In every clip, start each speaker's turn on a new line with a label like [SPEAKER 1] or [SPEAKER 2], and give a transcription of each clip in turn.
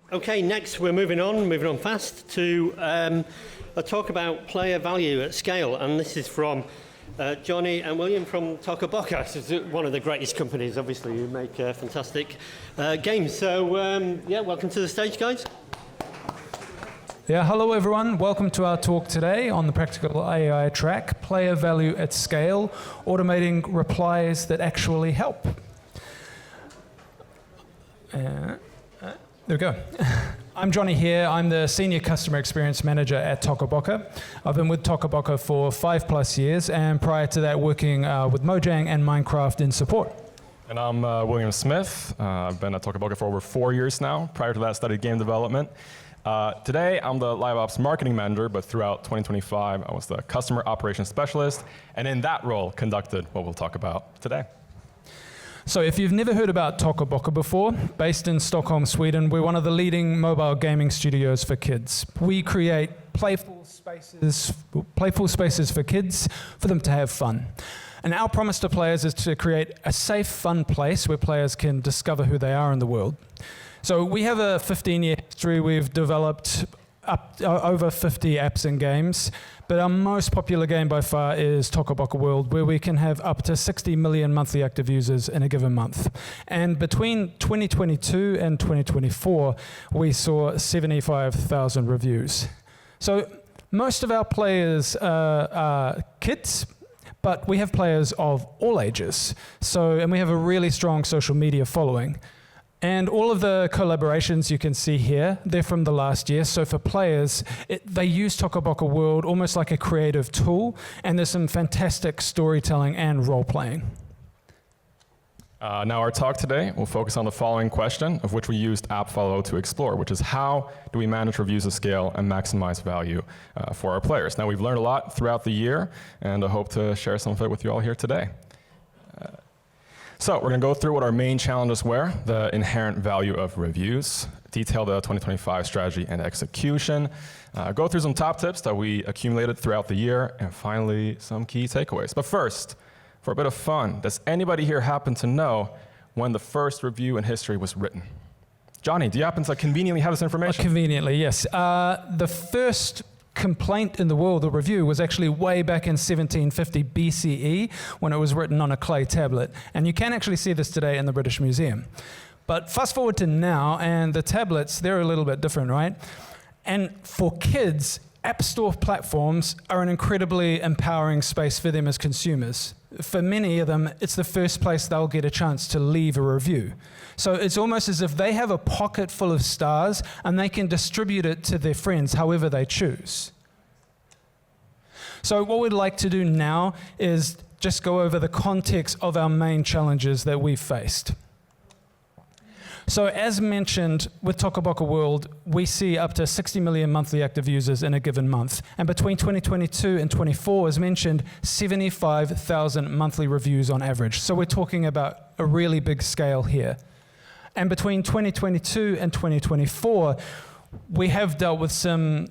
[SPEAKER 1] Okay, next we're moving on fast to a talk about player value at scale, and this is from Jonny and William from Toca Boca. This is one of the greatest companies, obviously, who make fantastic games. So, yeah, welcome to the stage, guys.
[SPEAKER 2] Yeah, hello everyone. Welcome to our talk today on the Practical AI track, Player Value at Scale, Automating Replies That Actually Help. There we go. I'm Jonny Hair. I'm the Senior Customer Experience Manager at Toca Boca. I've been with Toca Boca for 5+ years, and prior to that working with Mojang and Minecraft in support.
[SPEAKER 3] And I'm William Smith. I've been at Toca Boca for over 4 years now. Prior to that, studied game development. Today, I'm the Live Ops Marketing Manager, but throughout 2025, I was the Customer Operations Specialist, and in that role, conducted what we'll talk about today.
[SPEAKER 2] So if you've never heard about Toca Boca before, based in Stockholm, Sweden, we're one of the leading mobile gaming studios for kids. We create playful spaces for kids, for them to have fun. And our promise to players is to create a safe, fun place where players can discover who they are in the world. So we have a 15-year history. We've developed over 50 apps and games, but our most popular game by far is Toca Boca World, where we can have up to 60 million monthly active users in a given month. And between 2022 and 2024, we saw 75,000 reviews. So most of our players are kids, but we have players of all ages. And we have a really strong social media following. And all of the collaborations you can see here, they're from the last year. So for players, they use Toca Boca World almost like a creative tool, and there's some fantastic storytelling and role-playing.
[SPEAKER 3] Now our talk today will focus on the following question, of which we used AppFollow to explore, which is how do we manage reviews at scale and maximize value for our players? Now we've learned a lot throughout the year, and I hope to share some of it with you all here today. So we're going to go through what our main challenges were, the inherent value of reviews, detail the 2025 strategy and execution, go through some top tips that we accumulated throughout the year, and finally some key takeaways. But first, for a bit of fun, does anybody here happen to know when the first review in history was written? Jonny, do you happen to conveniently have this information?
[SPEAKER 2] Conveniently, yes. The first complaint in the world, or review, was actually way back in 1750 BCE when it was written on a clay tablet. And you can actually see this today in the British Museum. But fast forward to now, and the tablets, they're a little bit different, right? And for kids, App Store platforms are an incredibly empowering space for them as consumers. For many of them, it's the first place they'll get a chance to leave a review. So it's almost as if they have a pocket full of stars and they can distribute it to their friends however they choose. So what we'd like to do now is just go over the context of our main challenges that we've faced. So as mentioned, with Toca Boca World, we see up to 60 million monthly active users in a given month. And between 2022 and 24, as mentioned, 75,000 monthly reviews on average. So we're talking about a really big scale here. And between 2022 and 2024, we have dealt with some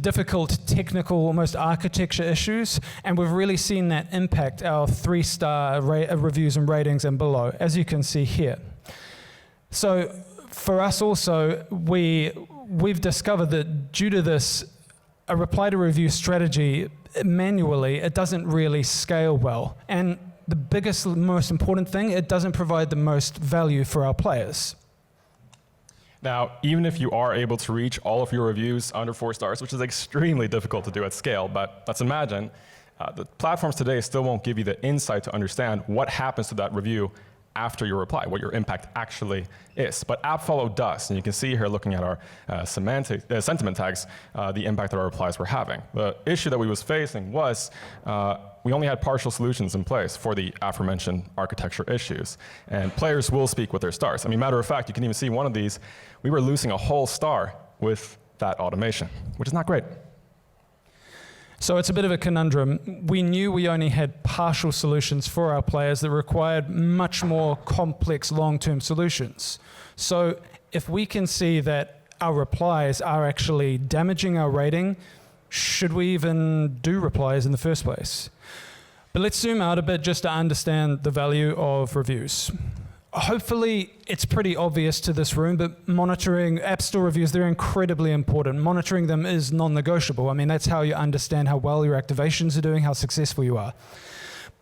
[SPEAKER 2] difficult technical, almost architecture issues, and we've really seen that impact our 3-star reviews and ratings and below, as you can see here. So for us also, we've discovered that due to this, a reply to review strategy manually, it doesn't really scale well. And the biggest, most important thing, it doesn't provide the most value for our players.
[SPEAKER 3] Now, even if you are able to reach all of your reviews under 4 stars, which is extremely difficult to do at scale, but let's imagine, the platforms today still won't give you the insight to understand what happens to that review after your reply, what your impact actually is. But AppFollow does, and you can see here looking at our sentiment tags, the impact that our replies were having. The issue that we was facing was we only had partial solutions in place for the aforementioned architecture issues. And players will speak with their stars. I mean, matter of fact, you can even see one of these, we were losing a whole star with that automation, which is not great.
[SPEAKER 2] So it's a bit of a conundrum. We knew we only had partial solutions for our players that required much more complex long-term solutions. So if we can see that our replies are actually damaging our rating, should we even do replies in the first place? But let's zoom out a bit just to understand the value of reviews. Hopefully it's pretty obvious to this room, but monitoring App Store reviews, they're incredibly important. Monitoring them is non-negotiable. I mean, that's how you understand how well your activations are doing, how successful you are.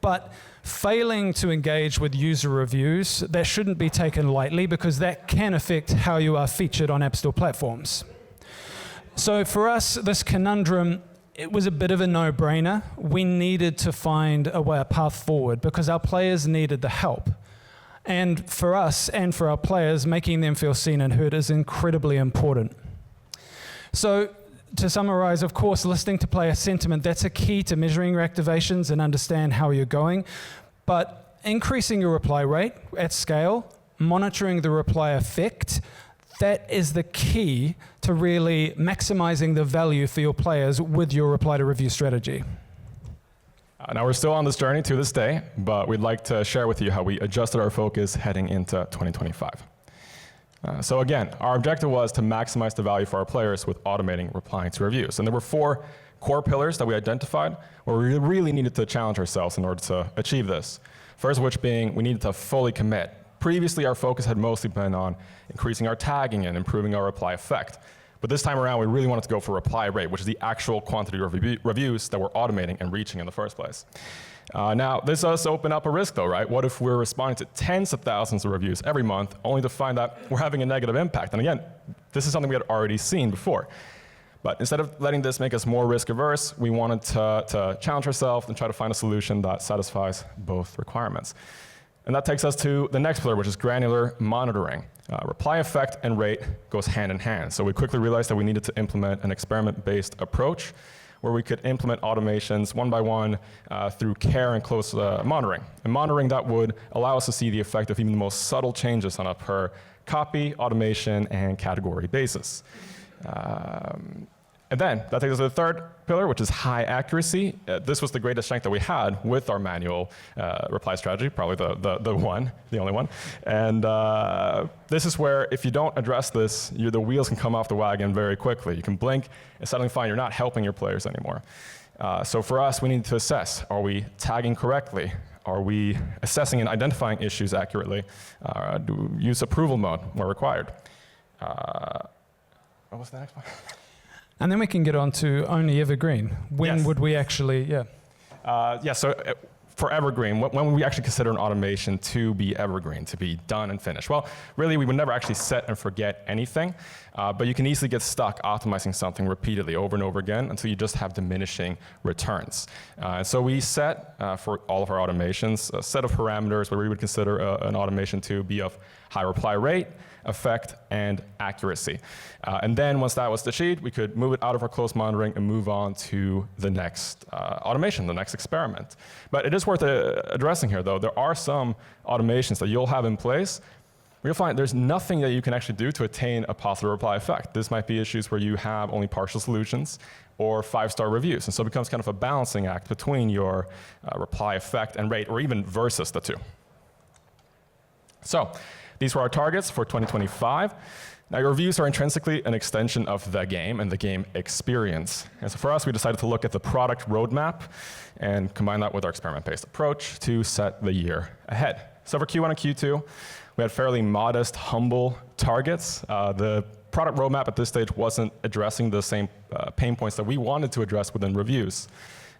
[SPEAKER 2] But failing to engage with user reviews, that shouldn't be taken lightly because that can affect how you are featured on App Store platforms. So for us, this conundrum, it was a bit of a no-brainer. We needed to find a path forward because our players needed the help. And for us and for our players, making them feel seen and heard is incredibly important. So to summarize, of course, listening to player sentiment, that's a key to measuring your activations and understand how you're going. But increasing your reply rate at scale, monitoring the reply effect, that is the key to really maximizing the value for your players with your reply to review strategy.
[SPEAKER 3] Now we're still on this journey to this day, but we'd like to share with you how we adjusted our focus heading into 2025. So again, our objective was to maximize the value for our players with automating replying to reviews. And there were 4 core pillars that we identified where we really needed to challenge ourselves in order to achieve this. First of which being we needed to fully commit. Previously, our focus had mostly been on increasing our tagging and improving our reply effect. But this time around, we really wanted to go for reply rate, which is the actual quantity of reviews that we're automating and reaching in the first place. Now, this does open up a risk though, right? What if we're responding to tens of thousands of reviews every month, only to find that we're having a negative impact? And again, this is something we had already seen before. But instead of letting this make us more risk averse, we wanted to challenge ourselves and try to find a solution that satisfies both requirements. And that takes us to the next pillar, which is granular monitoring. Reply effect and rate goes hand in hand. So we quickly realized that we needed to implement an experiment-based approach where we could implement automations one by one through care and close monitoring. And monitoring that would allow us to see the effect of even the most subtle changes on a per copy, automation, and category basis. And then that takes us to the third pillar, which is high accuracy. This was the greatest strength that we had with our manual reply strategy, probably the only one. And this is where if you don't address this, the wheels can come off the wagon very quickly. You can blink and suddenly find you're not helping your players anymore. So for us, we need to assess, are we tagging correctly? Are we assessing and identifying issues accurately? Do we use approval mode where required? What was the next one?
[SPEAKER 2] And then we can get on to only evergreen. When would we actually,
[SPEAKER 3] So for evergreen, when would we actually consider an automation to be evergreen, to be done and finished? Well, really, we would never actually set and forget anything, but you can easily get stuck optimizing something repeatedly over and over again until you just have diminishing returns. So we set, for all of our automations, a set of parameters where we would consider an automation to be of high reply rate, effect, and accuracy. And then once that was achieved, we could move it out of our close monitoring and move on to the next automation, the next experiment. But it is worth addressing here, though. There are some automations that you'll have in place where you'll find there's nothing that you can actually do to attain a positive reply effect. This might be issues where you have only partial solutions or 5-star reviews. And so it becomes kind of a balancing act between your reply effect and rate, or even versus the two. So these were our targets for 2025. Now, your reviews are intrinsically an extension of the game and the game experience. And so for us, we decided to look at the product roadmap and combine that with our experiment-based approach to set the year ahead. So for Q1 and Q2, we had fairly modest, humble targets. The product roadmap at this stage wasn't addressing the same pain points that we wanted to address within reviews.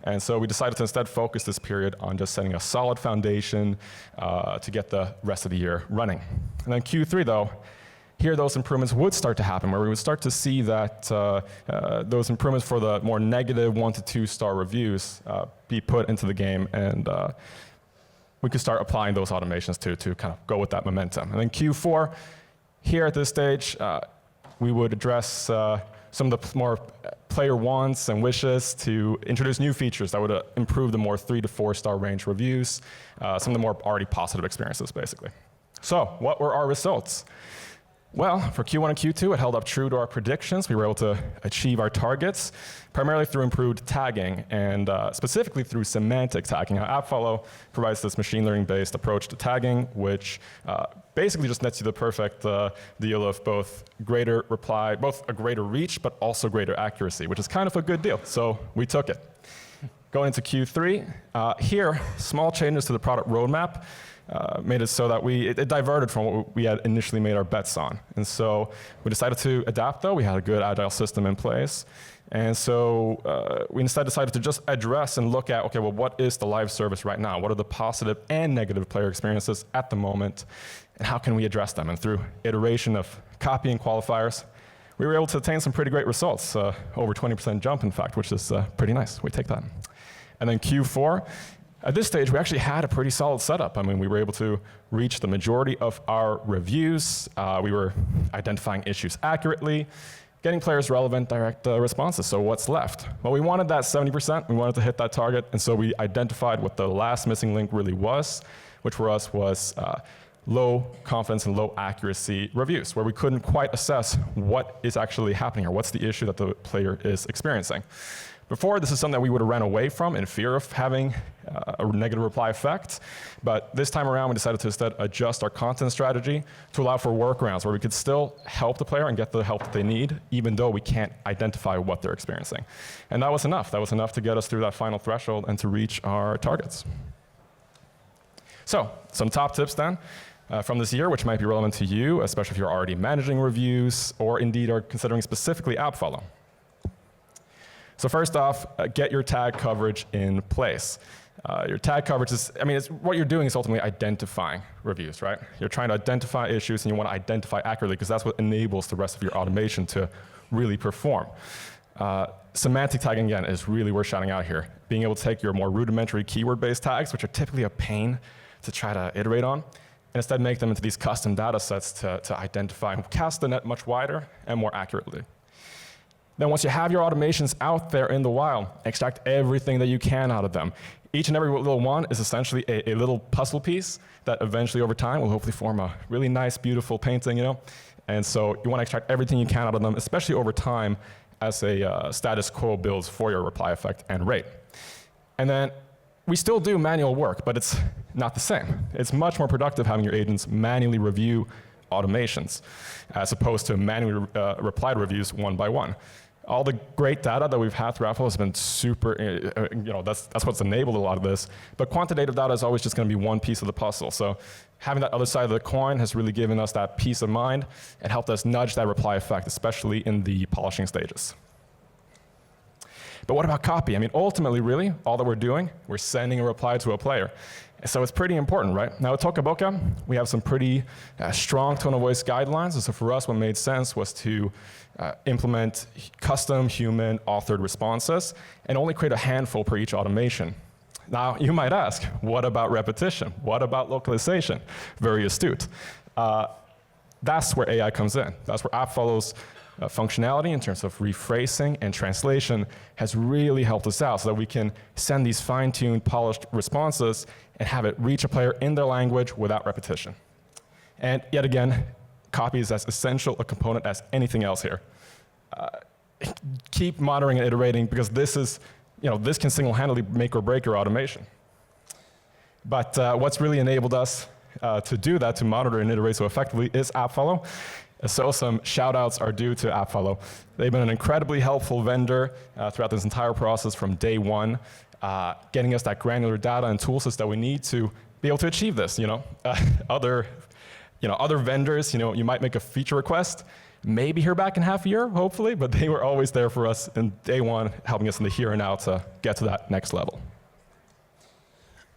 [SPEAKER 3] And so we decided to instead focus this period on just setting a solid foundation to get the rest of the year running. And then Q3, though, here those improvements would start to happen, where we would start to see that those improvements for the more negative 1 to 2 star reviews be put into the game, and we could start applying those automations to kind of go with that momentum. And then Q4, here at this stage, we would address some of the more player wants and wishes to introduce new features that would improve the more 3 to 4 star range reviews, some of the more already positive experiences, basically. So what were our results? Well, for Q1 and Q2, it held up true to our predictions. We were able to achieve our targets, primarily through improved tagging, and specifically through semantic tagging. Now, AppFollow provides this machine learning-based approach to tagging, which basically just nets you the perfect deal of both greater reply, both a greater reach, but also greater accuracy, which is kind of a good deal. So we took it. Going into Q3, here, small changes to the product roadmap made it so that it diverted from what we had initially made our bets on. And so we decided to adapt, though. We had a good agile system in place. And so we instead decided to just address and look at, okay, well, what is the live service right now? What are the positive and negative player experiences at the moment? And how can we address them? And through iteration of copying qualifiers, we were able to attain some pretty great results, over 20% jump, in fact, which is pretty nice. We take that. And then Q4, at this stage, we actually had a pretty solid setup. I mean, we were able to reach the majority of our reviews. We were identifying issues accurately, getting players relevant direct responses. So what's left? Well, we wanted that 70%. We wanted to hit that target. And so we identified what the last missing link really was, which for us was low confidence and low accuracy reviews, where we couldn't quite assess what is actually happening or what's the issue that the player is experiencing. Before, this is something that we would have ran away from in fear of having a negative reply effect. But this time around, we decided to instead adjust our content strategy to allow for workarounds where we could still help the player and get the help that they need, even though we can't identify what they're experiencing. And that was enough. That was enough to get us through that final threshold and to reach our targets. So, some top tips then from this year, which might be relevant to you, especially if you're already managing reviews or indeed are considering specifically AppFollow. So first off, get your tag coverage in place. Your tag coverage is, what you're doing is ultimately identifying reviews, right? You're trying to identify issues and you want to identify accurately because that's what enables the rest of your automation to really perform. Semantic tagging, again, is really worth shouting out here. Being able to take your more rudimentary keyword-based tags, which are typically a pain to try to iterate on, and instead make them into these custom data sets to identify and cast the net much wider and more accurately. Then once you have your automations out there in the wild, extract everything that you can out of them. Each and every little one is essentially a little puzzle piece that eventually over time will hopefully form a really nice, beautiful painting, you know? And so you want to extract everything you can out of them, especially over time as a status quo builds for your reply effect and rate. And then we still do manual work, but it's not the same. It's much more productive having your agents manually review automations as opposed to manually replied reviews one by one. All the great data that we've had through AppFollow has been super, that's what's enabled a lot of this. But quantitative data is always just going to be one piece of the puzzle. So having that other side of the coin has really given us that peace of mind and helped us nudge that reply effect, especially in the polishing stages. But what about copy? Ultimately, really, all that we're doing, we're sending a reply to a player. So it's pretty important, right? Now, at Toca Boca, we have some pretty strong tone of voice guidelines. And so for us, what made sense was to implement custom human authored responses and only create a handful per each automation. Now, you might ask, what about repetition? What about localization? Very astute. That's where AI comes in. That's where AppFollow's functionality in terms of rephrasing and translation has really helped us out so that we can send these fine-tuned, polished responses and have it reach a player in their language without repetition. And yet again, copy is as essential a component as anything else here. Keep monitoring and iterating because this is, this can single-handedly make or break your automation. But what's really enabled us to do that, to monitor and iterate so effectively, is AppFollow. So some shout-outs are due to AppFollow. They've been an incredibly helpful vendor throughout this entire process from day one, getting us that granular data and toolsets that we need to be able to achieve this. Other vendors, you might make a feature request, maybe hear back in half a year, hopefully, but they were always there for us in day one, helping us in the here and now to get to that next level.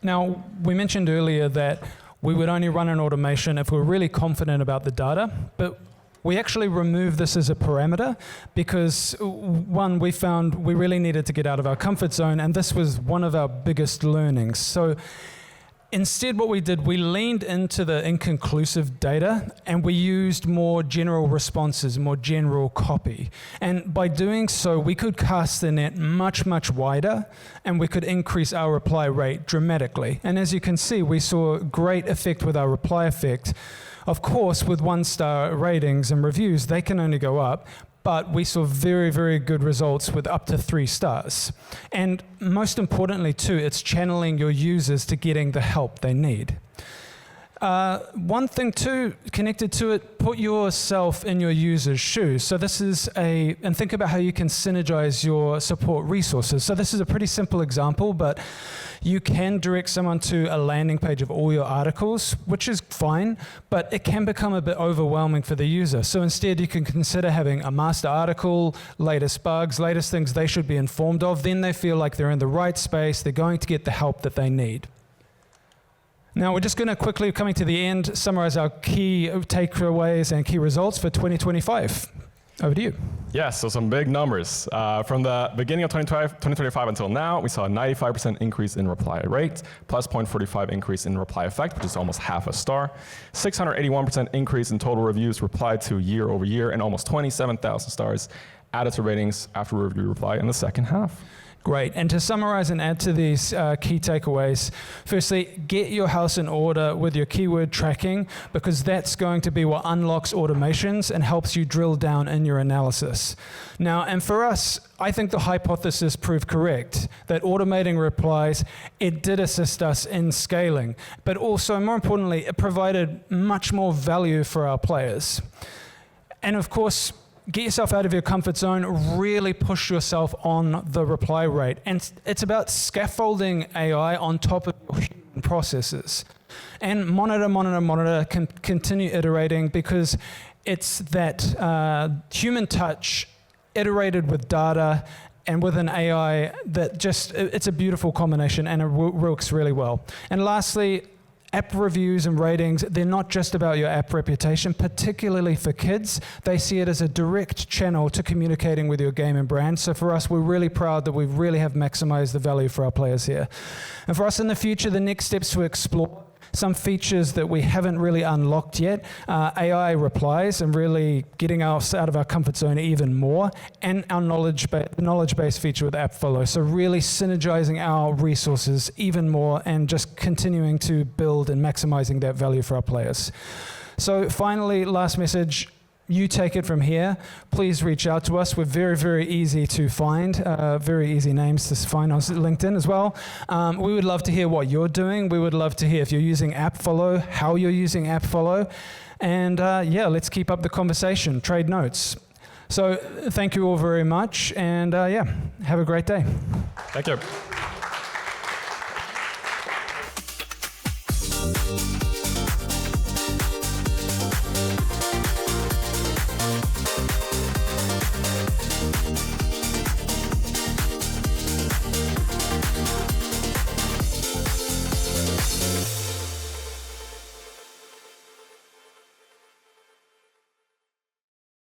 [SPEAKER 2] Now, we mentioned earlier that we would only run an automation if we're really confident about the data, but we actually removed this as a parameter because, one, we found we really needed to get out of our comfort zone, and this was one of our biggest learnings. So instead, what we did, we leaned into the inconclusive data, and we used more general responses, more general copy. And by doing so, we could cast the net much, much wider, and we could increase our reply rate dramatically. And as you can see, we saw great effect with our reply effect Of course, with 1-star ratings and reviews, they can only go up, but we saw very, very good results with up to 3 stars. And most importantly too, it's channeling your users to getting the help they need. One thing too, connected to it, put yourself in your user's shoes. So this is and think about how you can synergize your support resources. So this is a pretty simple example, but you can direct someone to a landing page of all your articles, which is fine, but it can become a bit overwhelming for the user. So instead you can consider having a master article, latest bugs, latest things they should be informed of. Then they feel like they're in the right space, they're going to get the help that they need. Now, we're just going to quickly, coming to the end, summarize our key takeaways and key results for 2025. Over to you.
[SPEAKER 3] Yes, so some big numbers. From the beginning of 2025 until now, we saw a 95% increase in reply rate, plus 0.45 increase in reply effect, which is almost half a star, 681% increase in total reviews replied to year over year, and almost 27,000 stars added to ratings after review reply in the second half.
[SPEAKER 2] Great. And to summarize and add to these key takeaways, firstly, get your house in order with your keyword tracking, because that's going to be what unlocks automations and helps you drill down in your analysis. Now, and for us, I think the hypothesis proved correct, that automating replies, it did assist us in scaling, but also, more importantly, it provided much more value for our players. And of course, get yourself out of your comfort zone, really push yourself on the reply rate. And it's about scaffolding AI on top of your human processes. And monitor, continue iterating, because it's that human touch iterated with data and with an AI that just, it's a beautiful combination and it works really well. And lastly, app reviews and ratings, they're not just about your app reputation, particularly for kids. They see it as a direct channel to communicating with your game and brand. So for us, we're really proud that we really have maximized the value for our players here. And for us in the future, the next steps to explore some features that we haven't really unlocked yet, AI replies and really getting us out of our comfort zone even more, and our knowledge-based feature with app follow. So really synergizing our resources even more and just continuing to build and maximizing that value for our players. So finally, last message, you take it from here. Please reach out to us. We're very, very easy to find, very easy names to find on LinkedIn as well. We would love to hear what you're doing. We would love to hear if you're using AppFollow, how you're using AppFollow. And yeah, let's keep up the conversation, trade notes. So thank you all very much. And yeah, have a great day.
[SPEAKER 3] Thank you.